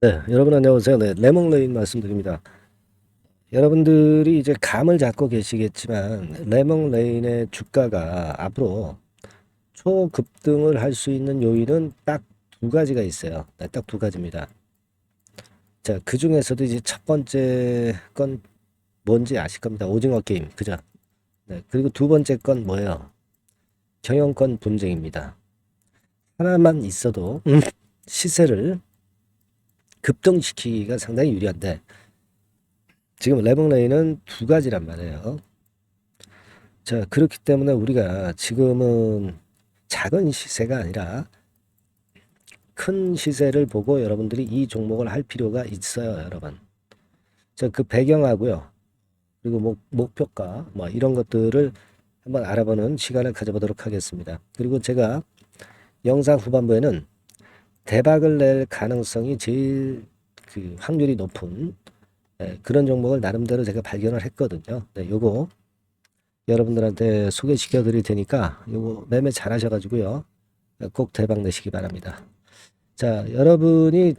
네, 여러분 안녕하세요. 네, 레몽레인 말씀드립니다. 여러분들이 이제 감을 잡고 계시겠지만 레몽레인의 주가가 앞으로 초급등을 할 수 있는 요인은 딱 두 가지가 있어요. 네, 딱 두 가지입니다. 자, 그 중에서도 이제 첫 번째 건 뭔지 아실 겁니다. 오징어 게임, 그죠? 네, 그리고 두 번째 건 뭐예요? 경영권 분쟁입니다. 하나만 있어도 시세를 급등시키기가 상당히 유리한데 지금 레몽레인은 두 가지란 말이에요. 자, 그렇기 때문에 우리가 지금은 작은 시세가 아니라 큰 시세를 보고 여러분들이 이 종목을 할 필요가 있어요, 여러분. 자, 그 배경하고요. 그리고 목표가 뭐 이런 것들을 한번 알아보는 시간을 가져보도록 하겠습니다. 그리고 제가 영상 후반부에는 대박을 낼 가능성이 제일 그 확률이 높은 그런 종목을 나름대로 제가 발견을 했거든요. 네, 요거 여러분들한테 소개시켜 드릴 테니까 요거 매매 잘 하셔가지고요. 꼭 대박 내시기 바랍니다. 자, 여러분이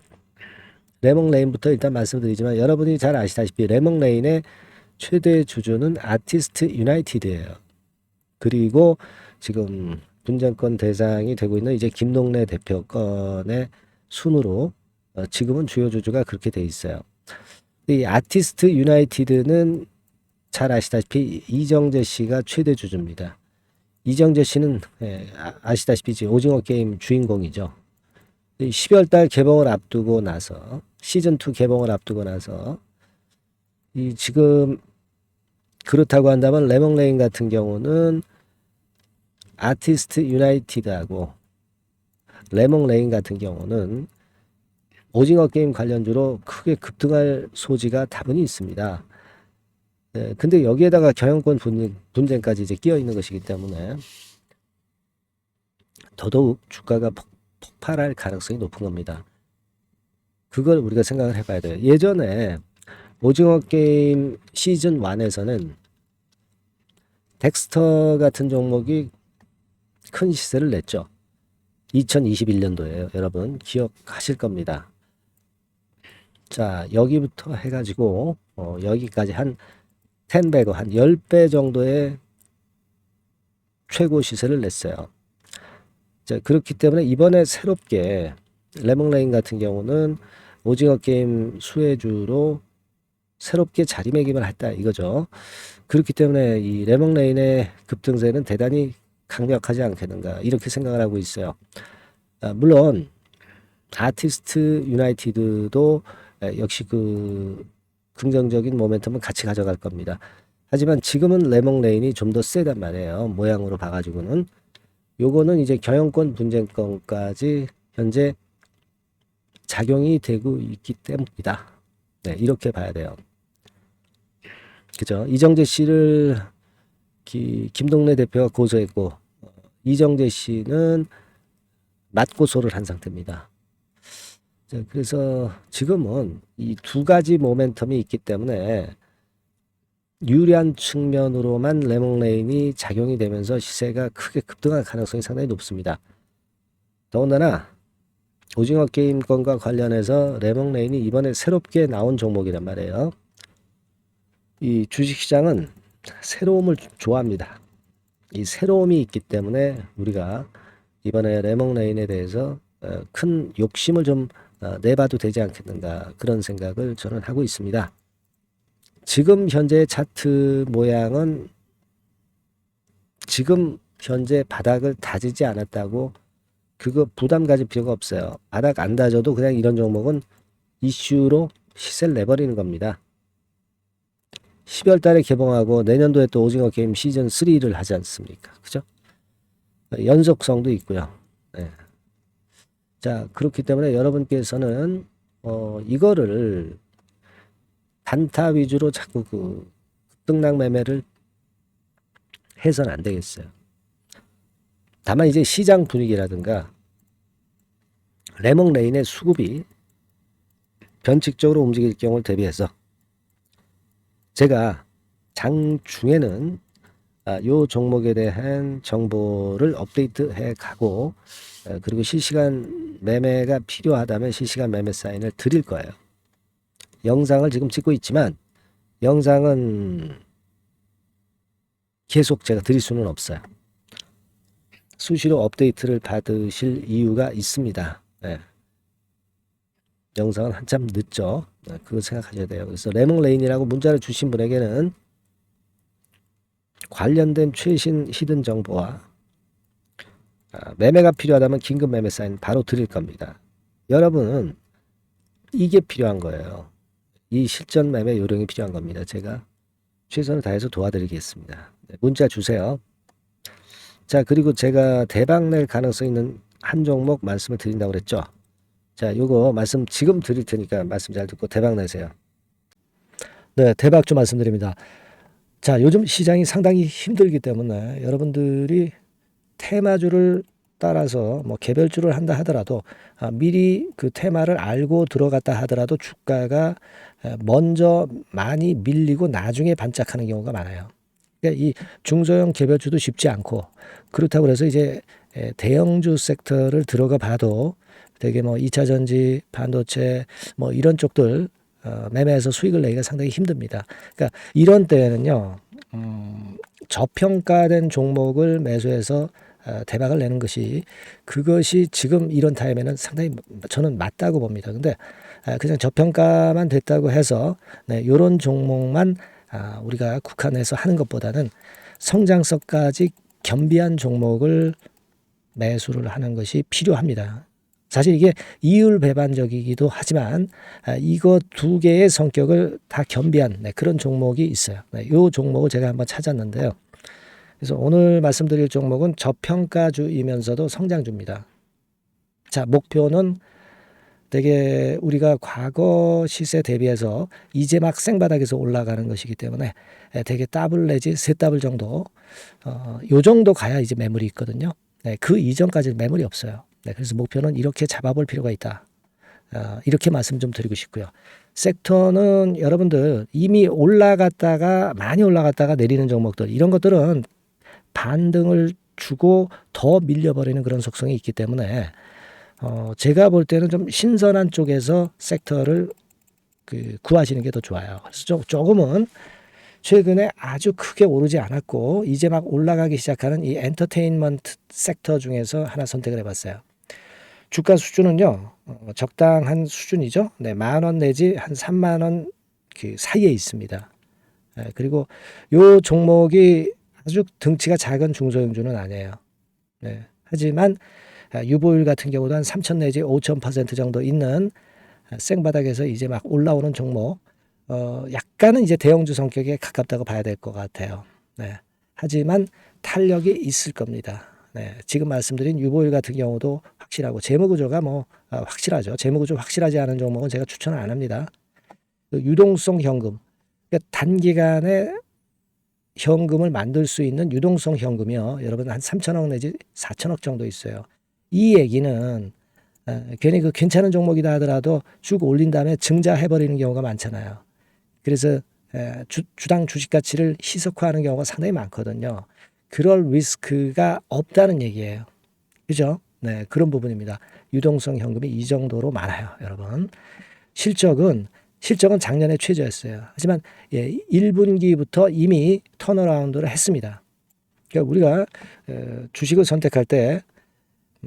레몽레인부터 일단 말씀드리지만 여러분이 잘 아시다시피 레몽레인의 최대 주주는 아티스트 유나이티드예요. 그리고 지금 분쟁권 대상이 되고 있는 이제 김동래 대표 건의 순으로 지금은 주요 주주가 그렇게 돼 있어요. 이 아티스트 유나이티드는 잘 아시다시피 이정재 씨가 최대 주주입니다. 이정재 씨는 아시다시피 이제 오징어 게임 주인공이죠. 12월 달 개봉을 앞두고 나서 시즌 2 개봉을 앞두고 나서 이 지금 그렇다고 한다면 레몽레인 같은 경우는 아티스트 유나이티드하고 레몽레인 같은 경우는 오징어 게임 관련주로 크게 급등할 소지가 다분히 있습니다. 근데 여기에다가 경영권 분쟁까지 이제 끼어 있는 것이기 때문에 더더욱 주가가 폭발할 가능성이 높은 겁니다. 그걸 우리가 생각을 해봐야 돼요. 예전에 오징어 게임 시즌 1에서는 덱스터 같은 종목이 큰 시세를 냈죠. 2021년도에요. 여러분 기억하실 겁니다. 자, 여기부터 해가지고 여기까지 한 10배고 한 10배 정도의 최고 시세를 냈어요. 자, 그렇기 때문에 이번에 새롭게 레몽레인 같은 경우는 오징어 게임 수혜주로 새롭게 자리매김을 했다 이거죠. 그렇기 때문에 이 레몽레인의 급등세는 대단히 강력하지 않겠는가 이렇게 생각을 하고 있어요. 물론 아티스트 유나이티드도 역시 그 긍정적인 모멘텀은 같이 가져갈 겁니다. 하지만 지금은 레몽레인이 좀 더 세단 말이에요. 모양으로 봐가지고는 요거는 이제 경영권 분쟁권까지 현재 작용이 되고 있기 때문이다. 네, 이렇게 봐야 돼요. 그죠? 이정재 씨를 김동래 대표가 고소했고 이정재 씨는 맞고소를 한 상태입니다. 자, 그래서 지금은 이 두 가지 모멘텀이 있기 때문에 유리한 측면으로만 레몽레인이 작용이 되면서 시세가 크게 급등할 가능성이 상당히 높습니다. 더군다나 오징어 게임권과 관련해서 레몽레인이 이번에 새롭게 나온 종목이란 말이에요. 이 주식시장은 새로움을 좋아합니다. 이 새로움이 있기 때문에 우리가 이번에 레몽레인에 대해서 큰 욕심을 좀 내봐도 되지 않겠는가 그런 생각을 저는 하고 있습니다. 지금 현재 차트 모양은 지금 현재 바닥을 다지지 않았다고 그거 부담 가질 필요가 없어요. 바닥 안 다져도 그냥 이런 종목은 이슈로 시세를 내버리는 겁니다. 12월 달에 개봉하고 내년도에 또 오징어 게임 시즌 3를 하지 않습니까? 그죠? 연속성도 있고요. 네. 자, 그렇기 때문에 여러분께서는 이거를 단타 위주로 자꾸 그 급등락 매매를 해서는 안 되겠어요. 다만 이제 시장 분위기라든가 레몽레인의 수급이 변칙적으로 움직일 경우를 대비해서 제가 장중에는 요 종목에 대한 정보를 업데이트해 가고 그리고 실시간 매매가 필요하다면 실시간 매매 사인을 드릴 거예요. 영상을 지금 찍고 있지만 영상은 계속 제가 드릴 수는 없어요. 수시로 업데이트를 받으실 이유가 있습니다. 네. 영상은 한참 늦죠. 네, 그거 생각하셔야 돼요. 그래서 레몽레인이라고 문자를 주신 분에게는 관련된 최신 히든 정보와 매매가 필요하다면 긴급 매매 사인 바로 드릴 겁니다. 여러분은 이게 필요한 거예요. 이 실전 매매 요령이 필요한 겁니다. 제가 최선을 다해서 도와드리겠습니다. 네, 문자 주세요. 자, 그리고 제가 대박 낼 가능성 있는 한 종목 말씀을 드린다고 그랬죠. 자, 요거 말씀 지금 드릴 테니까 말씀 잘 듣고 대박 내세요. 네, 대박 좀 말씀드립니다. 자, 요즘 시장이 상당히 힘들기 때문에 여러분들이 테마주를 따라서 뭐 개별주를 한다 하더라도 미리 그 테마를 알고 들어갔다 하더라도 주가가 먼저 많이 밀리고 나중에 반짝하는 경우가 많아요. 그러니까 이 중소형 개별주도 쉽지 않고, 그렇다고 해서 이제 대형주 섹터를 들어가 봐도 되게 뭐 2차 전지, 반도체 뭐 이런 쪽들 매매해서 수익을 내기가 상당히 힘듭니다. 그러니까 이런 때에는요, 저평가된 종목을 매수해서 대박을 내는 것이, 그것이 지금 이런 타임에는 상당히 저는 맞다고 봅니다. 근데 그냥 저평가만 됐다고 해서 이런 종목만 우리가 국한해서 하는 것보다는 성장성까지 겸비한 종목을 매수를 하는 것이 필요합니다. 사실 이게 이율배반적이기도 하지만 이거 두 개의 성격을 다 겸비한 그런 종목이 있어요. 이 종목을 제가 한번 찾았는데요. 그래서 오늘 말씀드릴 종목은 저평가주이면서도 성장주입니다. 자, 목표는 되게 우리가 과거 시세 대비해서 이제 막 생바닥에서 올라가는 것이기 때문에 되게 더블 내지 세 더블 정도, 요 정도 가야 이제 매물이 있거든요. 그 이전까지는 매물이 없어요. 그래서 목표는 이렇게 잡아볼 필요가 있다. 이렇게 말씀 좀 드리고 싶고요. 섹터는 여러분들 이미 올라갔다가 많이 올라갔다가 내리는 종목들, 이런 것들은 반등을 주고 더 밀려버리는 그런 속성이 있기 때문에 제가 볼 때는 좀 신선한 쪽에서 섹터를 구하시는 게 더 좋아요. 그래서 조금은 최근에 아주 크게 오르지 않았고 이제 막 올라가기 시작하는 이 엔터테인먼트 섹터 중에서 하나 선택을 해봤어요. 주가 수준은요, 적당한 수준이죠. 네, 10,000원 내지 한 30,000원 그 사이에 있습니다. 그리고 요 종목이 아주 등치가 작은 중소형주는 아니에요. 네, 하지만 유보율 같은 경우도 한 3,000 내지 5,000% 정도 있는 생바닥에서 이제 막 올라오는 종목, 약간은 이제 대형주 성격에 가깝다고 봐야 될 것 같아요. 네, 하지만 탄력이 있을 겁니다. 네, 지금 말씀드린 유보율 같은 경우도 확실하고 재무구조가 뭐 확실하죠. 재무구조 확실하지 않은 종목은 제가 추천을 안 합니다. 유동성 현금, 그러니까 단기간에 현금을 만들 수 있는 유동성 현금이요, 여러분 한 3,000억 내지 4,000억 정도 있어요. 이 얘기는 괜히 그 괜찮은 종목이다 하더라도 쭉 올린 다음에 증자해버리는 경우가 많잖아요. 그래서 주당 주식 가치를 희석화하는 경우가 상당히 많거든요. 그럴 리스크가 없다는 얘기예요. 그죠? 네, 그런 부분입니다. 유동성 현금이 이 정도로 많아요, 여러분. 실적은 작년에 최저였어요. 하지만 1분기부터 이미 턴어라운드를 했습니다. 그러니까 우리가 주식을 선택할 때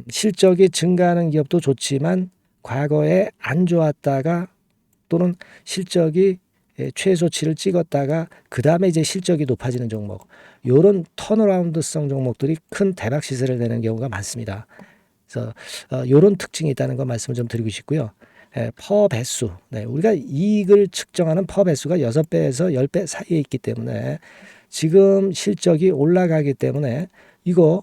실적이 증가하는 기업도 좋지만 과거에 안 좋았다가 또는 실적이 최소치를 찍었다가 그 다음에 이제 실적이 높아지는 종목, 이런 턴어라운드성 종목들이 큰 대박 시세를 내는 경우가 많습니다. 그래서 이런 특징이 있다는 거 말씀을 좀 드리고 싶고요. 퍼 배수, 우리가 이익을 측정하는 퍼 배수가 6배에서 10배 사이에 있기 때문에 지금 실적이 올라가기 때문에 이거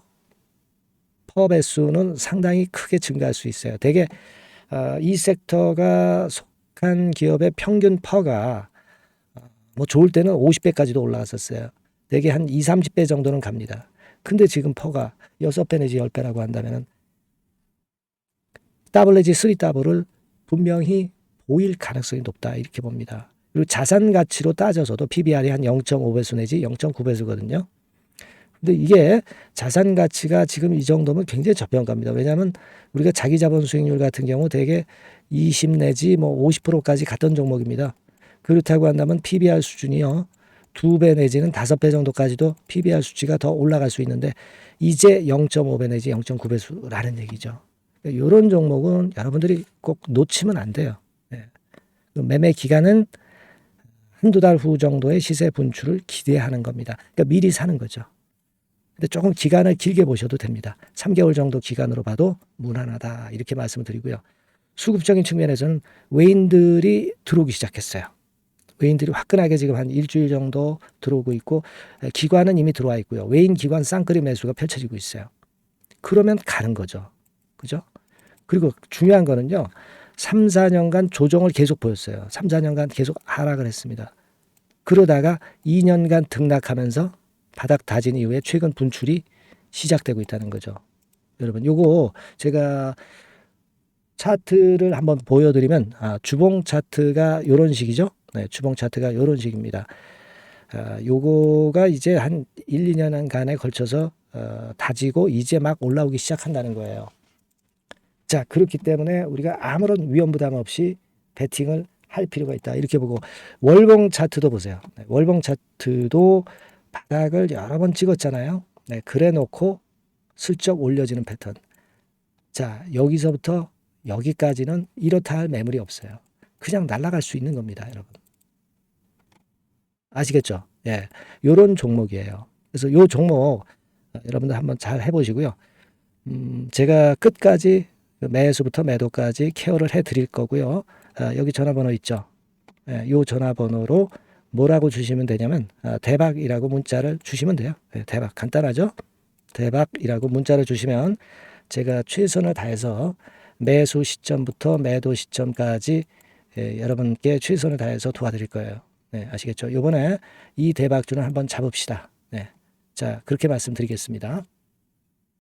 퍼 배수는 상당히 크게 증가할 수 있어요. 되게 이 섹터가 속한 기업의 평균 퍼가 뭐 좋을 때는 50배까지도 올라갔었어요. 되게 한 2, 30배 정도는 갑니다. 근데 지금 퍼가 6배 내지 10배라고 한다면 더블 내지 3더블을 분명히 보일 가능성이 높다, 이렇게 봅니다. 그리고 자산 가치로 따져서도 PBR이 한 0.5배수 내지 0.9배수거든요. 근데 이게 자산 가치가 지금 이 정도면 굉장히 저평가입니다. 왜냐하면 우리가 자기 자본 수익률 같은 경우 대개 20 내지 뭐 50%까지 갔던 종목입니다. 그렇다고 한다면 PBR 수준이요. 2배 내지는 5배 정도까지도 PBR 수치가 더 올라갈 수 있는데 이제 0.5배 내지 0.9배수라는 얘기죠. 이런 종목은 여러분들이 꼭 놓치면 안 돼요. 네. 매매 기간은 한두 달 후 정도의 시세 분출을 기대하는 겁니다. 그러니까 미리 사는 거죠. 근데 조금 기간을 길게 보셔도 됩니다. 3개월 정도 기간으로 봐도 무난하다 이렇게 말씀을 드리고요. 수급적인 측면에서는 외인들이 들어오기 시작했어요. 외인들이 화끈하게 지금 한 일주일 정도 들어오고 있고 기관은 이미 들어와 있고요. 외인 기관 쌍끌이 매수가 펼쳐지고 있어요. 그러면 가는 거죠. 그죠? 그리고 중요한 거는요. 3, 4년간 조정을 계속 보였어요. 3, 4년간 계속 하락을 했습니다. 그러다가 2년간 등락하면서 바닥 다진 이후에 최근 분출이 시작되고 있다는 거죠. 여러분 요거 제가 차트를 한번 보여드리면 주봉 차트가 이런 식이죠. 네, 주봉 차트가 이런 식입니다. 요거가 이제 한 1, 2년간에 걸쳐서 다지고 이제 막 올라오기 시작한다는 거예요. 자, 그렇기 때문에 우리가 아무런 위험 부담 없이 베팅을 할 필요가 있다. 이렇게 보고 월봉 차트도 보세요. 네, 월봉 차트도 바닥을 여러 번 찍었잖아요. 네, 그래 놓고 슬쩍 올려지는 패턴. 자, 여기서부터 여기까지는 이렇다 할 매물이 없어요. 그냥 날아갈 수 있는 겁니다, 여러분. 아시겠죠? 예. 요런 종목이에요. 그래서 요 종목 여러분들 한번 잘 해보시고요. 제가 끝까지 매수부터 매도까지 케어를 해 드릴 거고요. 여기 전화번호 있죠? 예, 요 전화번호로 뭐라고 주시면 되냐면 대박이라고 문자를 주시면 돼요. 예, 대박 간단하죠? 대박이라고 문자를 주시면 제가 최선을 다해서 매수 시점부터 매도 시점까지 여러분께 최선을 다해서 도와드릴 거예요. 네, 아시겠죠? 이번에 이 대박주는 한번 잡읍시다. 네, 자 그렇게 말씀드리겠습니다.